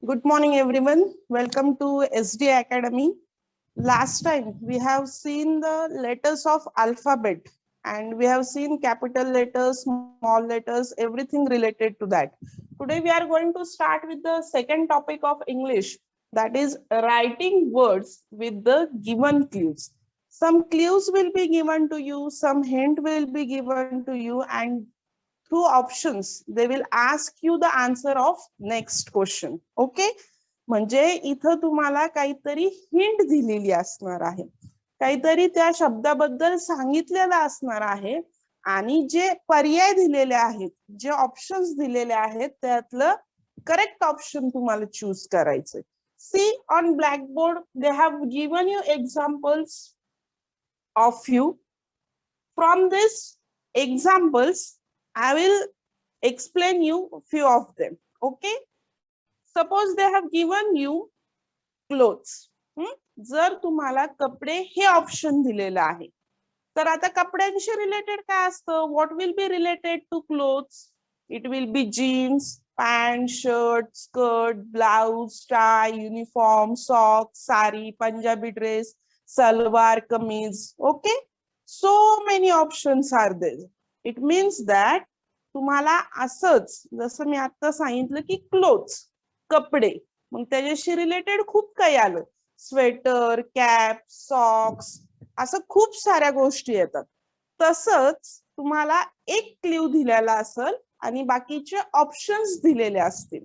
Good morning, everyone. Welcome to SD Academy. Last time we have seen the letters of alphabet and we have seen capital letters, small letters, everything related to that. Today we are going to start with the second topic of English, that is writing words with the given clues. Some clues will be given to you, some hint will be given to you, and through options they will ask you the answer of next question. Okay, म्हणजे इथं तुम्हाला काहीतरी hint दिलेली असणार आहे, काहीतरी त्या शब्दाबद्दल सांगितलेलं असणार आहे आणि जे पर्याय दिलेले आहेत, जे ऑप्शन्स दिलेले आहेत त्यातलं करेक्ट ऑप्शन तुम्हाला चूज करायचंय. See on blackboard they have given you examples of you. From this examples I will explain you few of them. Okay, suppose they have given you clothes. जर तुम्हाला कपडे हे option दिलेलं आहे तर आता कपड्यांशी रिलेटेड काय असतं, what will be related to clothes? It will be jeans, pant, shirt, skirt, blouse, tie, uniform, sock, sari, Punjabi dress, salwar kameez. Okay, so many options are there. It means that तुम्हाला असंच जसं मी आता सांगितलं की क्लोथ्स कपडे, मग त्याच्याशी रिलेटेड खूप काही आलं, स्वेटर, कॅप, सॉक्स, असं खूप साऱ्या गोष्टी येतात. तसंच तुम्हाला एक क्ल्यू दिलेला असेल आणि बाकीचे ऑप्शन्स दिलेले असतील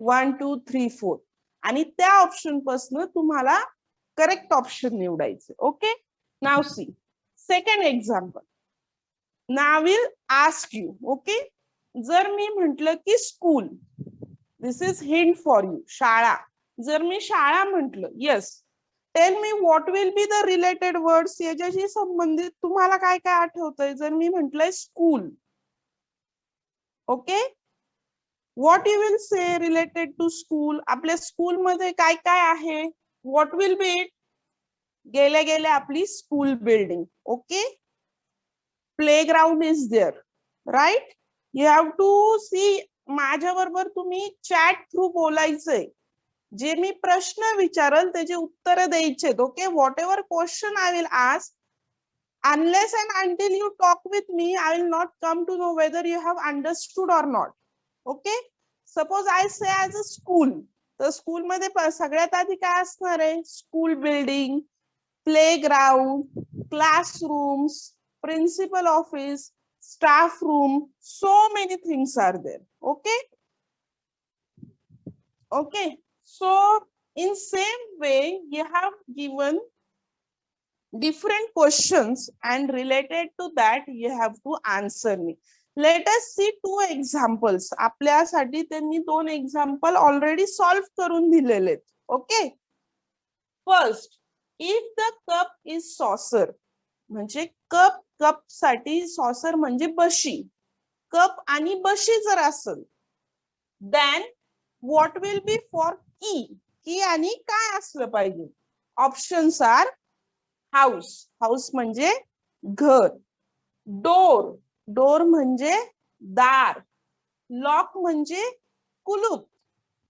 1 2 3 4 आणि त्या ऑप्शन पासून तुम्हाला करेक्ट ऑप्शन निवडायचे. Okay, now see second example. Now will ask you. Okay, जर मी म्हटलं की school, this is hint for you, शाळा. जर मी शाळा म्हटलं, yes, tell me what will be the related words, याच्याशी संबंधित तुम्हाला काय काय आठवतंय जर मी म्हटलंय school. Okay, what you will say related to school? आपल्या स्कूल मध्ये काय काय आहे, व्हॉट विल बी इट? गेल्या गेल्या आपली school building. Okay, playground is there, right? You have to see. माझ्या बरोबर तुम्ही चॅट थ्रू बोलायचंय, जे मी प्रश्न विचारल त्याचे उत्तर द्यायचे. Okay, what ever question I will ask, unless and until you talk with me, I will not come to know whether you have understood or not. Okay, suppose I say as a school, तर school मध्ये सगळ्यात आधी काय असणार आहे? School building, playground, classrooms, principal office, staff room, so many things are there. Okay, okay, so in same way you have given different questions and related to that you have to answer me. Let us see two examples. आपल्यासाठी त्यांनी दोन example already solve करून दिलेले. Okay, first, if the cup is saucer, म्हणजे cup, cup साठी saucer म्हणजे बशी, cup आणि बशी जर असेल, then what will be for key? Key आणि काय असलं पाहिजे? ऑप्शन्स आर हाऊस, हाऊस म्हणजे घर, डोर, डोर म्हणजे दार, लॉक म्हणजे कुलूप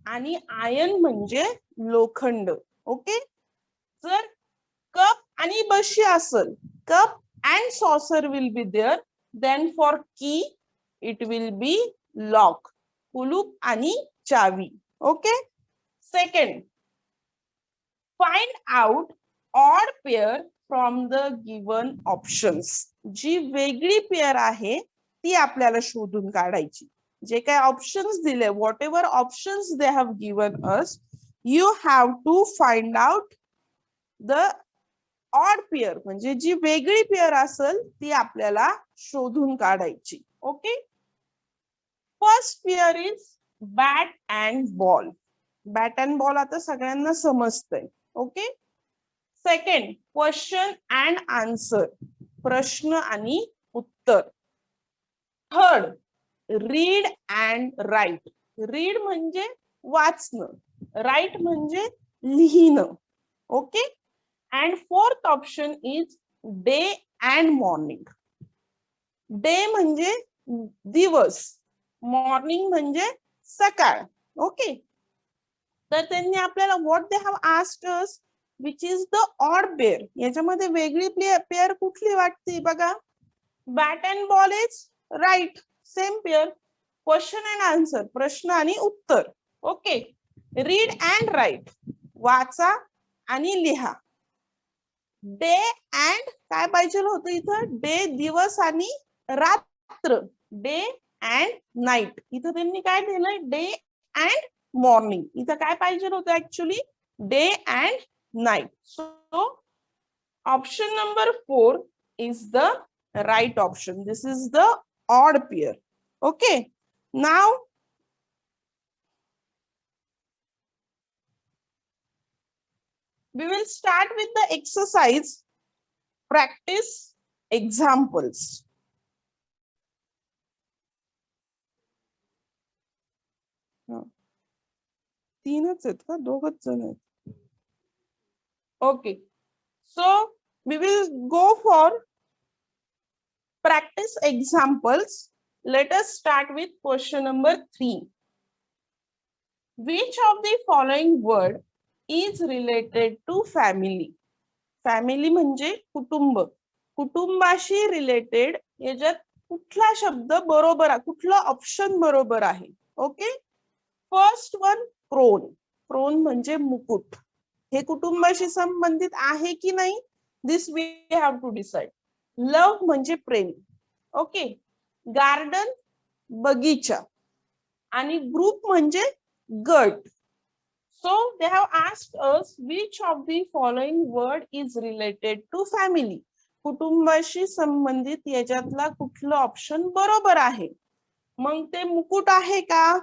आणि आयन म्हणजे लोखंड. ओके, जर कप आणि बशी असेल, cup and saucer will be there, then for key it will be lock, कुलूप आणि चावी. Okay, second, find out odd pair from the given options. जी वेगळी पेअर आहे ती आपल्याला शोधून काढायची. जे काय ऑप्शन्स दिले, whatever options they have given us, you have to find out the odd pair, म्हणजे जी वेगळी पेअर असेल ती आपल्याला शोधून काढायची. Okay, first pair is bat and ball. Bat and ball आता सगळ्यांना समजतंय. Okay, second, question and answer, प्रश्न आणि उत्तर. Third, read and write. Read म्हणजे वाचणं, राईट म्हणजे लिहिणं. Okay, and fourth option is day and morning. Day म्हणजे दिवस, मॉर्निंग म्हणजे सकाळ. ओके, तर त्यांनी आपल्याला what they have asked us which is the odd pair. याच्यामध्ये वेगळी पेअर कुठली वाटते बघा. Bat and ball is right, same pair. Question and answer, प्रश्न आणि उत्तर. ओके. रीड अँड राईट, वाचा आणि लिहा. डे अँड काय पाहिजे होतं इथं, डे दिवस आणि रात्र, डे अँड नाईट. इथं त्यांनी काय दिलंय, डे अँड मॉर्निंग. इथं काय पाहिजे होतं actually, day and night. So option number 4 is the right option. This is the odd pair. Okay. Now we will start with the exercise. Practice examples. तीनच आहेत का, दोघच जण आहेत? Okay. So we will go for practice examples. Let us start with question number 3. Which of the following word is related to family? Family म्हणजे कुटुंब. कुटुंबाशी related याच्यात कुठला शब्द बरोबर आहे, कुठला ऑप्शन बरोबर आहे? Okay. First one, crown. Crown म्हणजे मुकुट. हे कुटुंबाशी संबंधित आहे की नाही, this we have to decide. Love म्हणजे प्रेम. ओके. गार्डन बगीचा आणि ग्रुप म्हणजे गट. So they have asked us which of the following word is related to family. कुटुंबाशी संबंधित याच्यातला कुठलं ऑप्शन बरोबर आहे? मग ते मुकुट आहे का,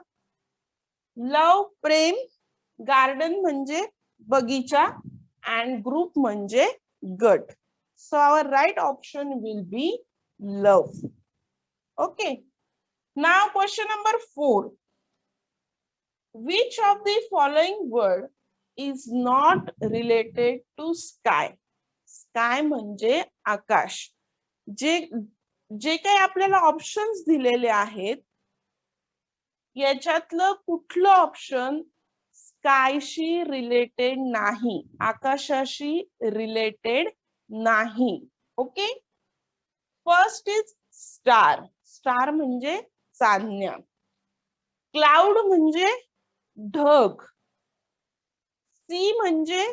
लव प्रेम, गार्डन म्हणजे बगीचा and ग्रुप म्हणजे गट. So our right option will be love. Okay. Now question number 4. Which of the following word is not related to sky? Sky म्हणजे आकाश. जे काही आपल्याला ऑप्शन्स दिलेले आहेत याच्यातलं कुठलं ऑप्शन स्कायशी रिलेटेड नाही, आकाशाशी रिलेटेड नाही? Okay. First is star. Star म्हणजे चांदण्या. क्लाउड म्हणजे ढग. सी म्हणजे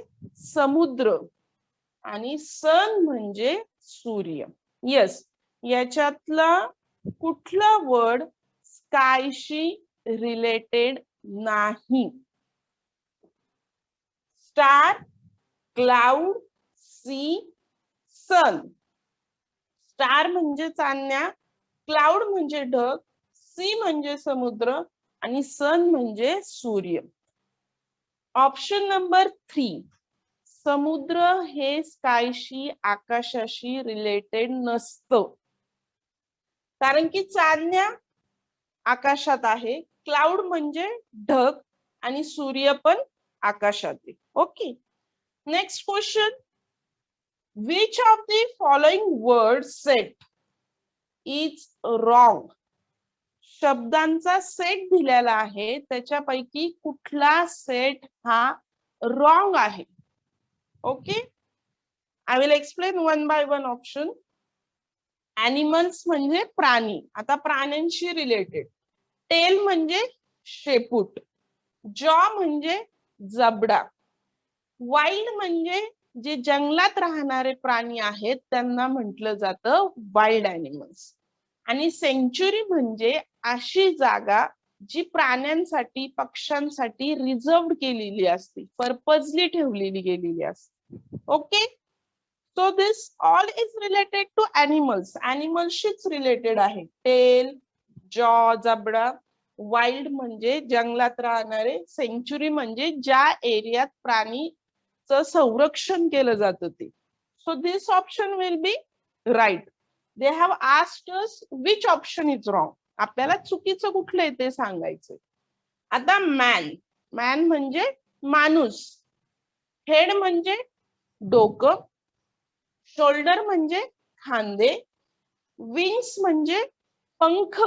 समुद्र आणि सन म्हणजे सूर्य. यस, याच्यातला कुठला वर्ड स्कायशी रिलेटेड नाही? स्टार, क्लाउड, सी, सन. स्टार म्हणजे चांदण्या, क्लाउड म्हणजे ढग, सी म्हणजे समुद्र आणि सन म्हणजे सूर्य. ऑप्शन नंबर 3, समुद्र हे स्कायशी, आकाशाशी रिलेटेड नसतं. कारण की चांदण्या आकाशात आहे, क्लाउड म्हणजे ढग आणि सूर्य पण आकाशात आहे. Okay. Next question. Which of the following words set is wrong? शब्दांचा सेट दिलेला आहे, त्याच्यापैकी कुठला सेट हा रॉंग आहे? Okay. I will explain one by one option. Animals म्हणजे प्राणी, आता प्राण्यांशी रिलेटेड. टेल म्हणजे शेपूट. जॉ म्हणजे जबडा. वाईल्ड म्हणजे जे जंगलात राहणारे प्राणी आहेत त्यांना म्हटलं जातं वाईल्ड ॲनिमल्स. आणि सेंच्युरी म्हणजे अशी जागा जी प्राण्यांसाठी, पक्ष्यांसाठी रिझर्व्ड केलेली असते, पर्पजली ठेवलेली गेलेली असते. Okay. So this all is related to animals. ॲनिमल्सशीच रिलेटेड आहे. टेल, जॉ, जबडा. वाईल्ड म्हणजे जंगलात राहणारे. सेंच्युरी म्हणजे ज्या एरियात प्राणीचं संरक्षण केलं जातं ते. So this option will be right. They have asked us which option is wrong. आपल्याला चुकीचं कुठलं आहे ते सांगायचं. आता मॅन. मॅन म्हणजे माणूस. हेड म्हणजे डोकं. शोल्डर म्हणजे खांदे. विंग्स म्हणजे पंख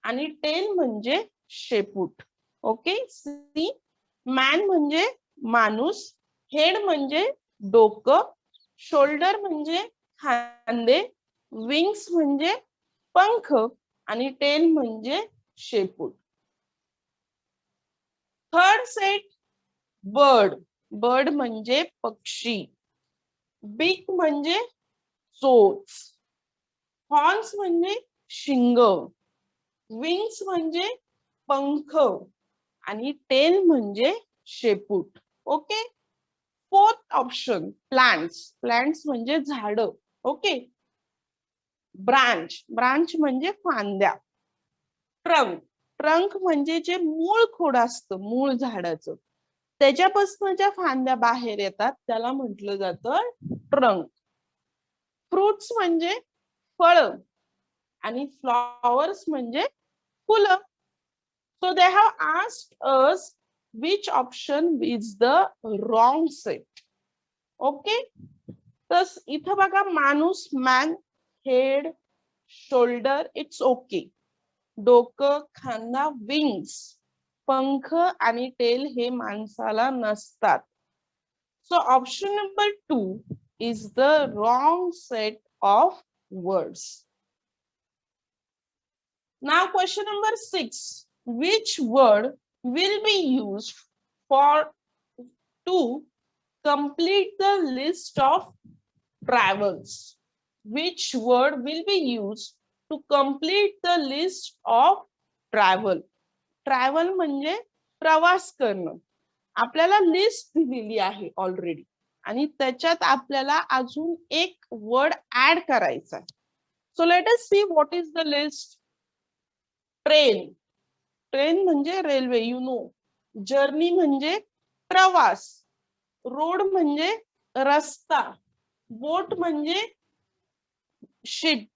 आणि टेल म्हणजे शेपूट. ओके. सी मॅन म्हणजे माणूस, हेड म्हणजे डोकं, शोल्डर म्हणजे खांदे, विंग्स म्हणजे पंख आणि टेल म्हणजे शेपूट. Third set bird. बर्ड म्हणजे पक्षी. बीक म्हणजे चोच, हॉर्न्स म्हणजे शिंग, विंग्स म्हणजे पंख आणि टेल म्हणजे शेपूट. Okay. Fourth option plants. Plants म्हणजे झाड. ओके. ब्रांच. ब्रांच म्हणजे फांद्या. ट्रंक. ट्रंक म्हणजे जे मूळ खोड असतं, मूळ झाडाचं, त्याच्यापासून ज्या फांद्या बाहेर येतात त्याला म्हटलं जातं ट्रंक. फ्रुट्स म्हणजे फळ आणि फ्लॉवर्स म्हणजे फुलं. So they have asked us which option is the wrong set. Okay. तर इथं बघा माणूस, man, head, shoulder, it's okay. डोकं, खांदा, विंग्स, पंख आणि टेल हे माणसाला नसतात. So option number 2 is the wrong set of words. Now question number 6. Which word will be used for to complete the list of travels? Which word will be used to complete the list of travel? Travel म्हणजे प्रवास करणं. आपल्याला list दिलेली आहे already आणि त्याच्यात आपल्याला अजून एक वर्ड ऍड करायचा. So let us see what is the list. Train. Train म्हणजे रेल्वे, यू नो. जर्नी म्हणजे प्रवास. रोड म्हणजे रस्ता. बोट म्हणजे शिप,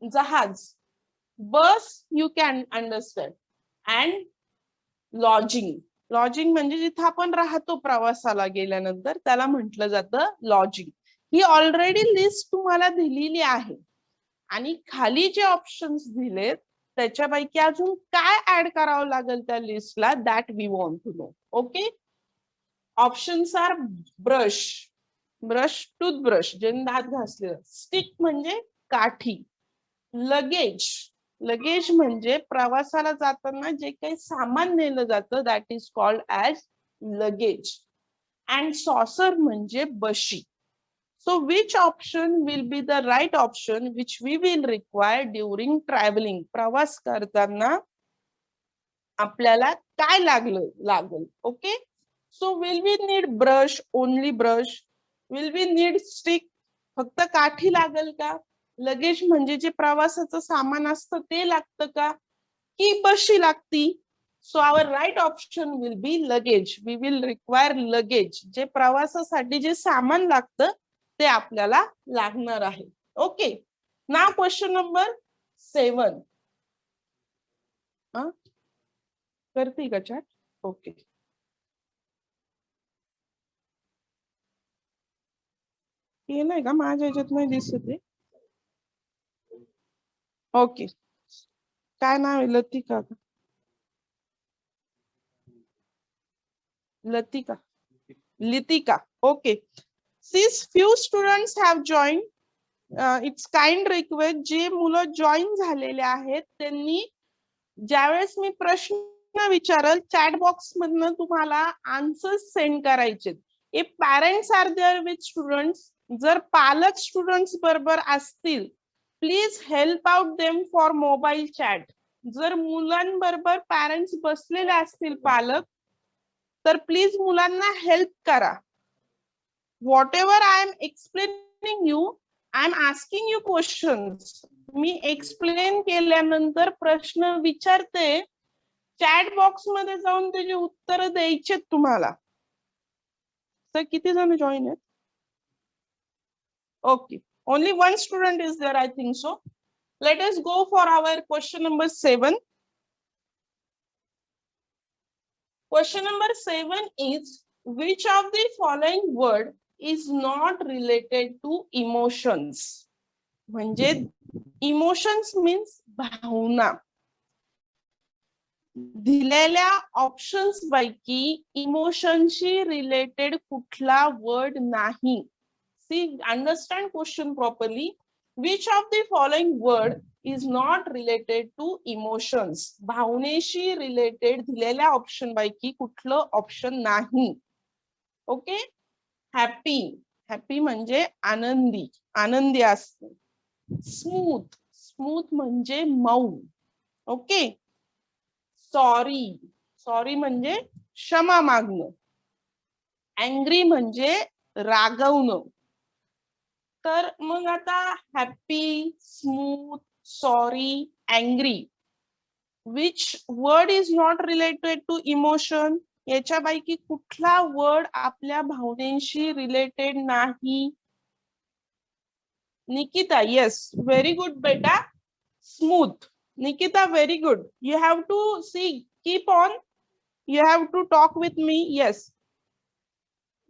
जहाज. Bus you can understand. And lodging. Lodging म्हणजे जिथे आपण राहतो प्रवासाला गेल्यानंतर त्याला म्हटलं जातं लॉजिंग. ही ऑलरेडी लिस्ट तुम्हाला दिलेली आहे आणि खाली जे ऑप्शन्स दिलेत त्याच्यापैकी अजून काय ऍड करावं लागेल त्या लिस्टला, that we want to know. Okay. Options are brush. Brush toothbrush, ज्याने दात घासले. स्टिक म्हणजे काठी. लगेज. लगेज म्हणजे प्रवासाला जाताना जे काही सामान नेलं जातं that is called as luggage. And saucer म्हणजे बशी. So which option will be the right option which we will require during traveling? प्रवास करताना आपल्याला काय लागेल. Okay. So will we need brush, only brush? Will we need stick? फक्त काठी लागेल का? लगेज म्हणजे जे प्रवासाचं सामान असतं ते लागतं का, की बशी लागती? So our right option will be luggage. We will require luggage. जे प्रवासासाठी जे सामान लागतं ते आपल्याला लागणार आहे. ओके. Now question number 7. करते का चॅट? ओके. हे नाही का माझ्या ह्याच्यात नाही दिसत आहे. ओके. काय नाव आहे? Latika. Latika. Litika. Okay. Since few students have joined, it's kind request. जे मुलं जॉईन झालेले आहेत त्यांनी ज्यावेळेस मी प्रश्न विचारल चॅट बॉक्स मधनं तुम्हाला आन्सर्स सेंड करायचे. If parents are there with students, जर पालक स्टुडंट्स बरोबर असतील, please help out them for mobile chat. जर मुलांबरोबर पॅरेंट्स बसलेले असतील पालक, तर प्लीज मुलांना हेल्प करा. Whatever I am explaining you, I am asking you questions. Me explain केल्यानंतर प्रश्न विचारते, चॅट बॉक्स मध्ये जाऊन त्याची उत्तर द्यायचे तुम्हाला. तर किती जण जॉईन आहेत? Okay. Only one student is there, I think so. Let us go for our question number 7. Question number 7 is, which of the following word is not related to emotions? म्हणजे इमोशन्स मीन्स भावना. दिलेल्या options पैकी इमोशनशी related कुठला word नाही. See, understand question properly. Which of the following word is not related to emotions. भावनेशी related दिलेल्या option पैकी कुठलं ऑप्शन नाही. ओके. हॅपी, हॅपी म्हणजे आनंदी, आनंदी असते. स्मूथ, स्मूथ म्हणजे मऊ. ओके. सॉरी, सॉरी म्हणजे क्षमा मागणं. अँग्री म्हणजे रागवणं. तर मग आता happy, smooth, sorry, angry, which word is not related to emotion. याच्यापैकी कुठला वर्ड आपल्या भावनेशी रिलेटेड नाही. Nikita, yes, very good beta. Smooth. Nikita, very good. You have to see, keep on. You have to talk with me. Yes.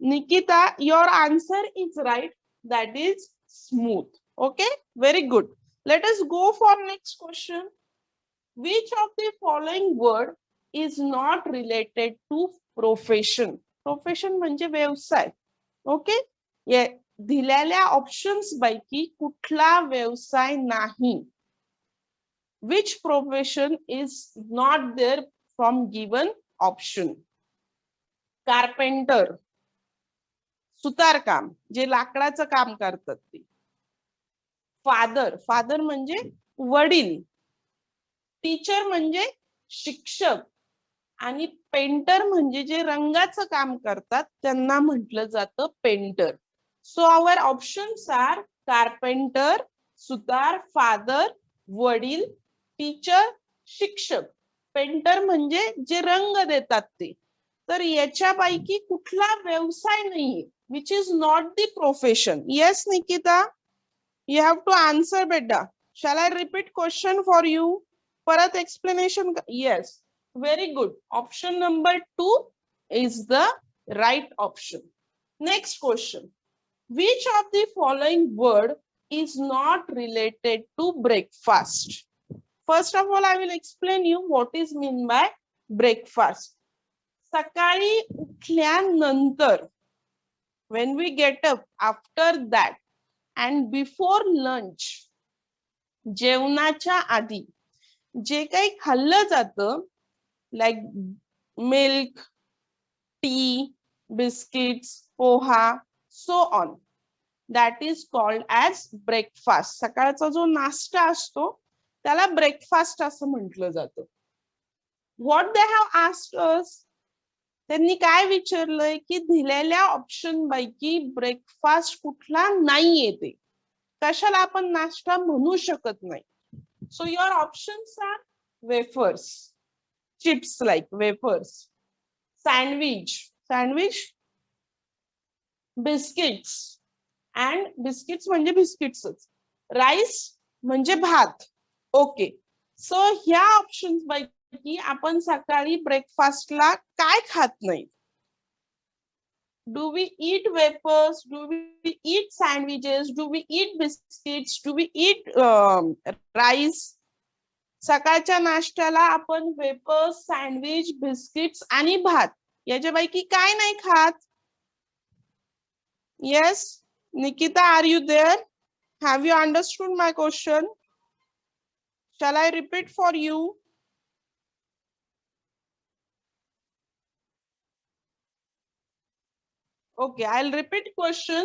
Nikita, your answer is right. That is smooth. Okay, very good. Let us go for next question. Which of the following word is not related to profession? Profession म्हणजे व्यवसाय. Okay. Yeah. दिलेल्या options पैकी कुठला व्यवसाय नाही. Which profession is not there from given option? Carpenter, सुतारकाम, जे लाकडाचं काम करतात ते. फादर, फादर म्हणजे वडील. टीचर म्हणजे शिक्षक. आणि पेंटर म्हणजे जे रंगाचं काम करतात त्यांना म्हटलं जातं painter. So our options are carpenter, सुतार, फादर, वडील, टीचर, शिक्षक. पेंटर म्हणजे जे रंग देतात ते. तर याच्यापैकी कुठला व्यवसाय नाहीये. Which is not the profession. Yes Nikita, you have to answer बेटा. Shall I repeat question for you? परत explanation. Yes, very good. Option number 2 is the right option. Next question. Which of the following word is not related to breakfast? First of all, I will explain you what is mean by breakfast. सकाळी उठल्यानंतर, when we get up, after that and before lunch, जेवणाच्या आधी जे काही खाल्लं जातं, like milk, tea, biscuits, poha, so on, that is called as breakfast. सकाळचा जो नाश्ता असतो त्याला ब्रेकफास्ट असं म्हटलं जातं. What they have asked us, त्यांनी काय विचारलंय की दिलेल्या ऑप्शन पैकी ब्रेकफास्ट कुठला नाहीये ते. कशाला आपण नाश्ता म्हणू शकत नाही. So your options are wafers, chips like wafers, sandwich, sandwich, biscuits, and biscuits म्हणजे बिस्किट्सच, राईस म्हणजे भात. ओके. सो ह्या ऑप्शन्स पैकी आपण सकाळी ब्रेकफास्टला काय खात नाही. Do we eat wafers? Do we eat sandwiches? Do we eat biscuits? Do we eat rice? सकाळच्या नाश्त्याला आपण वेपर्स, सँडविच, बिस्किट्स आणि भात याच्यापैकी काय नाही खात. Yes Nikita, are you there? Have you understood my question? Shall I repeat for you? Okay, I'll repeat question.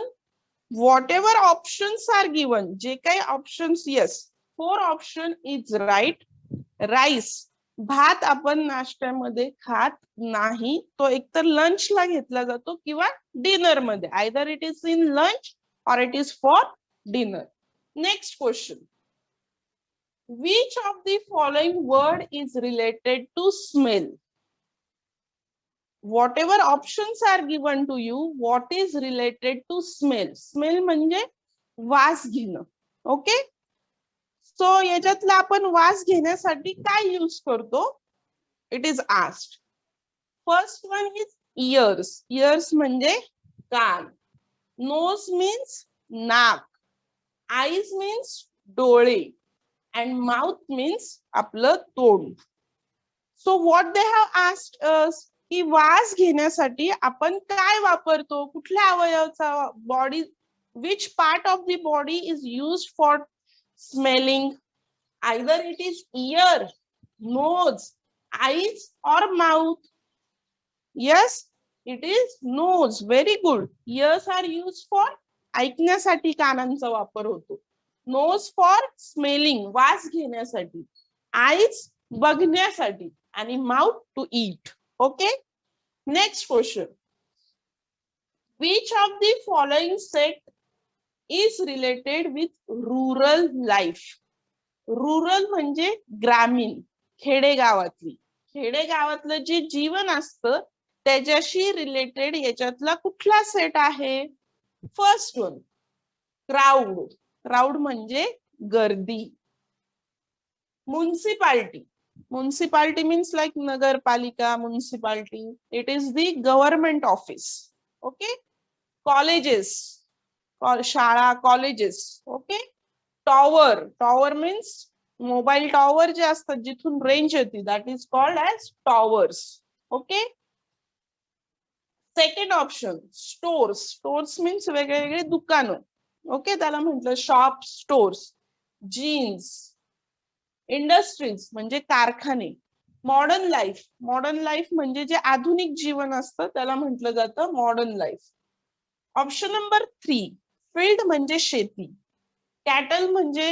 Whatever options are given, जे काही options, yes, 4 option is right. Rice, भात आपण नाश्त्यामध्ये खात नाही. तो एकतर लंचला घेतला जातो किंवा डिनर मध्ये. Either it is in lunch or it is for dinner. Next question. Which of the following word is related to smell? Whatever options are given to you, what is related to smell? Smell म्हणजे वास घेणं. Okay. So याच्यातला आपण वास घेण्यासाठी काय use करतो? It is asked. First one is years. Years म्हणजे कान. नोज मीन्स नाक. आईज मीन्स डोळे. अँड माउथ मीन्स आपलं तोंड. So what they have asked अस की वास घेण्यासाठी आपण काय वापरतो, कुठल्या अवयवाचा body, which part of the body is used for smelling? Either it is ear, nose, eyes or mouth. Yes, it is nose. Very good. Ears are used for ऐकण्यासाठी कानांचा वापर होतो. Nose for smelling, वास घेण्यासाठी. Eyes बघण्यासाठी आणि mouth to eat. Okay. Next question. Which of the following set is related with rural life? Rural म्हणजे ग्रामीण, खेडेगावातली. खेडेगावातलं जे जीवन असतं त्याच्याशी रिलेटेड याच्यातला कुठला सेट आहे? First one, crowd. क्राऊड म्हणजे गर्दी. म्युनिसिपालिटी. म्युनिसिपालिटी मीन्स लाईक नगरपालिका, municipality. It is the government office. Okay. Colleges, शाळा, colleges. Okay. Tower. Tower means mobile tower जे असतात जिथून रेंज येते, that is called as towers. Okay. Second option, stores. Stores means वेगळे वेगळे दुकानं. Okay, त्याला म्हटलं शॉप, स्टोर्स. जीन्स. इंडस्ट्रीज म्हणजे कारखाने. Modern life. मॉडर्न लाईफ म्हणजे जे आधुनिक जीवन असतं त्याला म्हटलं जातं modern life. Option number 3, field म्हणजे शेती. कॅटल म्हणजे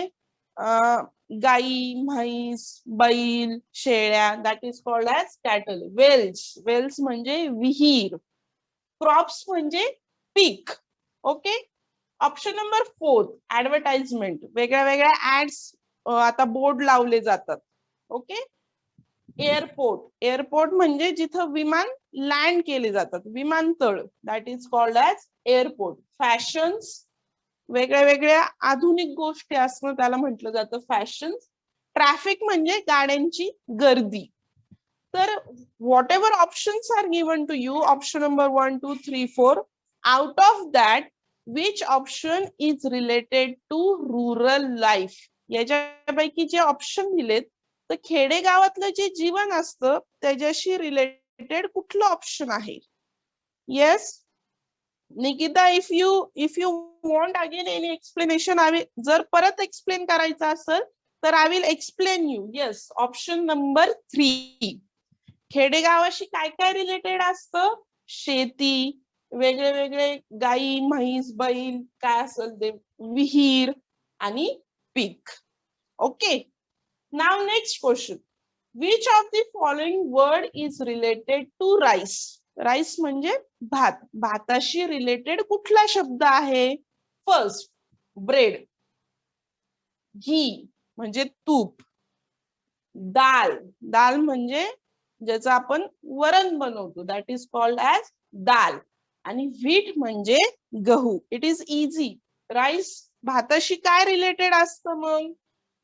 गाई, म्हैस, बैल, शेळ्या, that is called as cattle. Wells. Wells म्हणजे विहीर. क्रॉप्स म्हणजे पीक. ओके. Option number 4, advertisement. वेगळ्या वेगळ्या ऍड्स आता बोर्ड लावले जातात. ओके. एअरपोर्ट. एअरपोर्ट म्हणजे जिथं विमान लँड केले जातात, विमानतळ, that is called as airport. Fashions, वेगळ्या वेगळ्या आधुनिक गोष्टी असणं त्याला म्हटलं जातं फॅशन. ट्रॅफिक म्हणजे गाड्यांची गर्दी. तर whatever options are given to you, option number 1, 2, 3, 4, out of that which option is related to rural life? याच्यापैकी जे ऑप्शन दिलेत तर खेडेगावातलं जे जीवन असतं त्याच्याशी रिलेटेड कुठलं ऑप्शन आहे? Yes Nikita, if you want again any explanation, जर परत एक्सप्लेन करायचं असेल तर I will explain you. Yes, option number 3. खेडेगावाशी काय काय रिलेटेड असतं? शेती, वेगळे वेगळे गाई, म्हैस, बैल, काय असेल ते, विहीर आणि पीक. ओके. नाव next question. Which of the following word is related to rice? Rice म्हणजे भात. भाताशी रिलेटेड कुठला शब्द आहे? First, bread. घी म्हणजे तूप. दाल. दाल म्हणजे ज्याचं आपण वरण बनवतो, दॅट इज कॉल्ड ॲज दाल. आणि व्हीट म्हणजे गहू. It is easy. राईस भाताशी काय रिलेटेड असतं मग?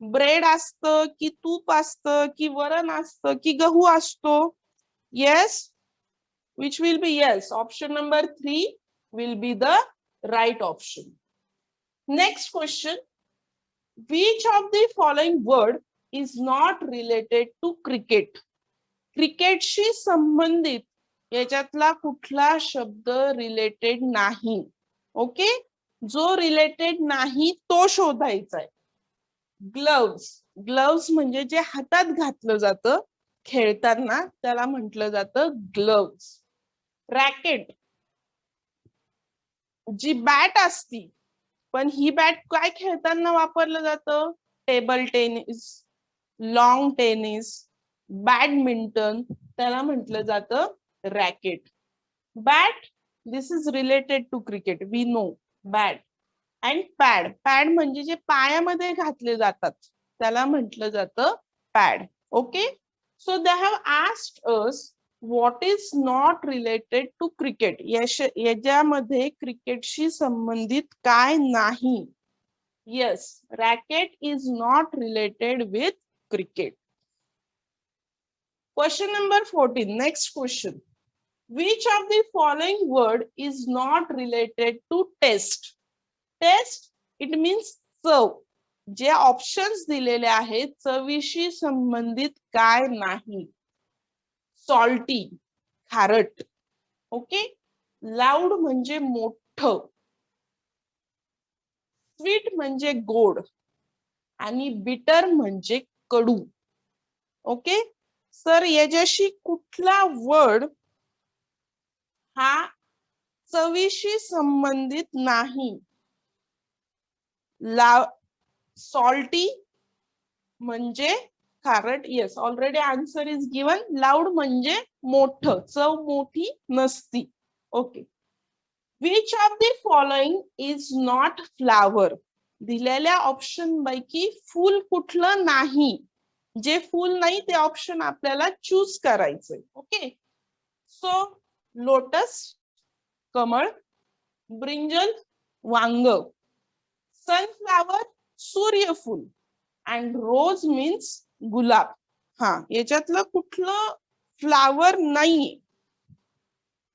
ब्रेड असतं की तूप असतं की वरण असतं की गहू असतो? Yes, which will be yes. Option number 3 will be the right option. Next question. Which of the following word is not related to cricket? क्रिकेटशी संबंधित याच्यातला कुठला शब्द रिलेटेड नाही? ओके. जो रिलेटेड नाही तो शोधायचा आहे. ग्लव्स. ग्लव्स म्हणजे जे हातात घातलं जातं खेळताना त्याला म्हटलं जातं ग्लव्स. रॅकेट. जी बॅट असती, पण ही बॅट काय खेळताना वापरलं जातं? Table tennis, long tennis, badminton, त्याला म्हटलं जातं racket. Bat, this is related to cricket, we know bat. And pad. Pad म्हणजे जे पायामध्ये घातले जातात त्याला म्हटलं जातं pad. Okay. So they have asked us what is not related to cricket? याच्यामध्ये क्रिकेटशी संबंधित काय नाही? Yes, racket is not related with cricket. Question number 14. Next question. Which of the following word is not related to taste? Taste, it means चव. जे options दिलेले आहेत चवीशी संबंधित काय नाही? सॉल्टी खारट. ओके. लाऊड म्हणजे मोठं. स्वीट म्हणजे गोड आणि बिटर म्हणजे कडू. ओके. सर याच्याशी कुठला वर्ड हा चवीशी संबंधित नाही? सॉल्टी म्हणजे खारट. Yes, already answer is given. Loud म्हणजे मोठं, चव मोठी नसती. Okay. Which of the following is not flower? दिलेल्या ऑप्शन पैकी फूल कुठलं नाही? जे फूल नाही ते ऑप्शन आपल्याला चूज करायचंय. ओके. सो लोटस कमळ, ब्रिंजल वांग, सनफ्लावर सूर्यफूल अँड रोज मीन्स गुलाब. हा, याच्यातलं कुठलं फ्लावर नाहीये?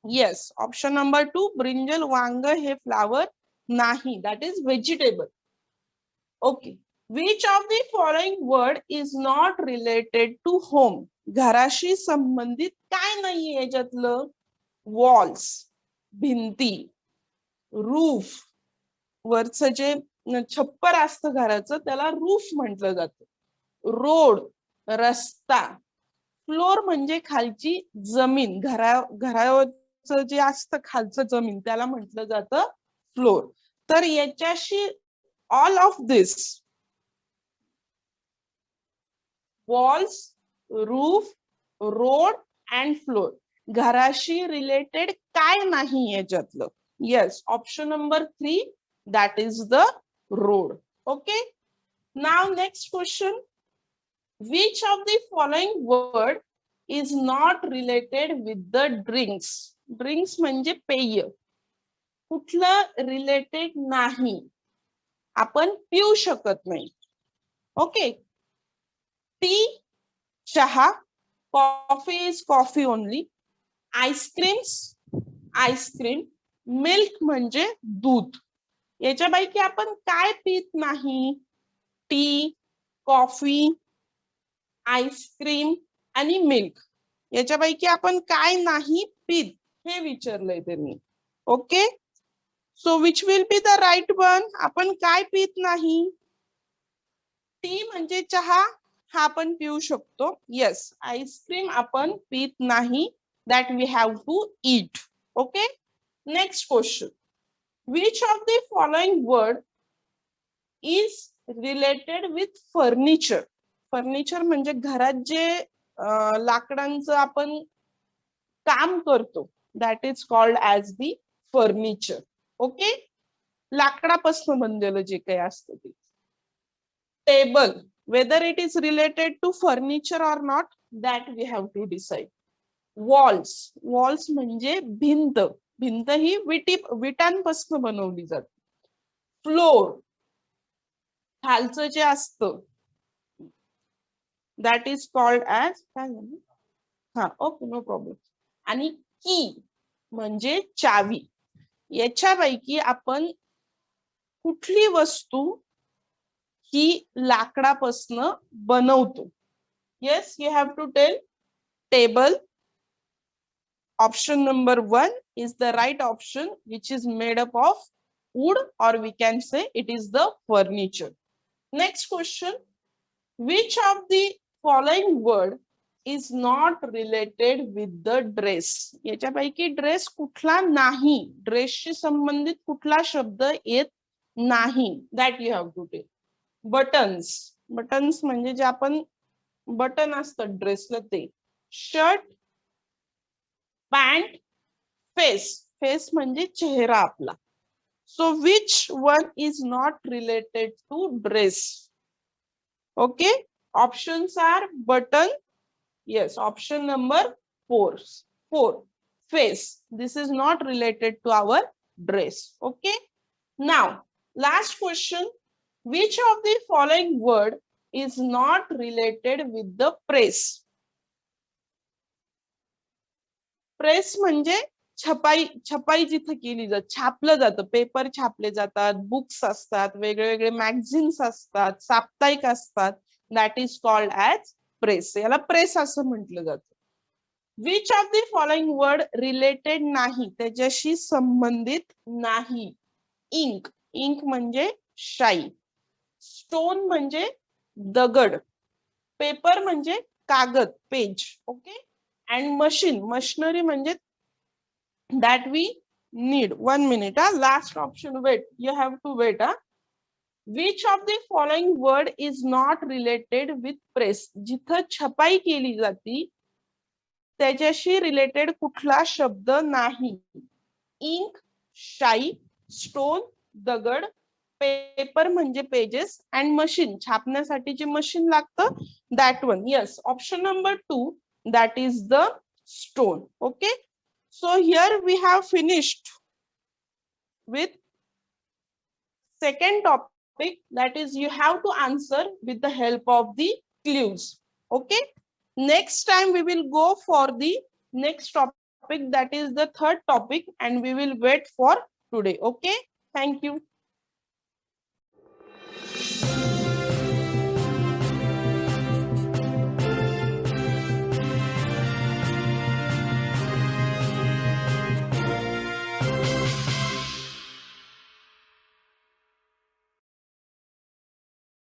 येस, ऑप्शन नंबर 2 ब्रिंजल वांग हे फ्लावर नाही. That is vegetable. Okay. Which of the following word is not related to home? घराशी संबंधित काय नाहीये याच्यातलं? वॉल्स भिंती, रूफ वरचं जे छप्पर असतं घराचं त्याला रूफ म्हटलं जातं. रोड रस्ता, फ्लोर म्हणजे खालची जमीन, घराचं जे असतं खालचं जमीन त्याला म्हटलं जातं फ्लोर. तर याच्याशी all of this walls, roof, road and floor घराशी रिलेटेड काय नाही याच्यातलं? Yes, option number 3 that is the road. Okay. नाव next question. Which of the following word is not related with the drinks? Drinks म्हणजे पेय. कुठलं related नाही, आपण पिऊ शकत नाही. ओके. टी चहा, coffee is coffee only, ice creams ice cream, milk म्हणजे दूध. याच्यापैकी आपण काय पित नाही? टी, कॉफी, आईस्क्रीम आणि मिल्क. याच्यापैकी आपण काय नाही पित हे विचारलंय त्यांनी. Okay. So which will be the right one? आपण काय पित नाही? टी म्हणजे चहा, हा आपण पिऊ शकतो. येस. आईस्क्रीम आपण पित नाही, that we have to eat. Okay. Next question. Which of the following word is related with furniture? Furniture म्हणजे घरात जे लाकडांचं आपण काम करतो, that is called as the furniture. Okay. लाकडापासून बनलेलं जे काही असतं ते. Table, whether it is related to furniture or not, that we have to decide. Walls, walls म्हणजे भिंत, भिंत ही विटांपासून बनवली जाते. फ्लोर, खालचं जे असतं, that is called as हा, ओके, नो प्रॉब्लेम. आणि की म्हणजे चावी. याच्यापैकी आपण कुठली वस्तू ही लाकडापासून बनवतो? Yes, you have to tell. Table, option number 1 is the right option, which is made up of wood, or we can say it is the furniture. Next question. Which of the following word is not related with the dress? याच्यापैकी dress कुठला नाही, ड्रेसशी संबंधित कुठला शब्द येत नाही? That you have to tell. Buttons, buttons म्हणजे जे आपण बटन असतं ड्रेसला ते. शर्ट, पॅन्ट, फेस, फेस म्हणजे चेहरा आपला. So which one is not related to dress? Okay. Options are button. Yes, option number 4 face. This is not related to our dress. Okay. Now last question. Which of the following word is not related with the press? Press म्हणजे छपाई, छपाई जिथे केली जाते, छापलं जातं, paper छापले जातात, books असतात, वेगवेगळे मॅगझिन्स असतात, साप्ताहिक असतात, that is called as press. याला प्रेस असं म्हटलं जातं. Which of the following word related नाही, त्याच्याशी संबंधित नाही. इंक, इंक म्हणजे शाई, स्टोन म्हणजे दगड, पेपर म्हणजे कागद, page. Okay. And machine, machinery म्हणजे that we need. 1 minute. Last option, wait, you have to wait. Which of the following word is not related with press? जिथं छपाई केली जाती त्याच्याशी रिलेटेड कुठला शब्द नाही. इंक, शाई, स्टोन, दगड, पेपर म्हणजे पेजेस, अँड मशीन, छापण्यासाठी जे मशीन लागतं, that one. Yes, option number 2, that is the stone. Okay. So here we have finished with second topic, that is you have to answer with the help of the clues. Okay. Next time we will go for the next topic, that is the third topic, and we will wait for today. Okay. Thank you.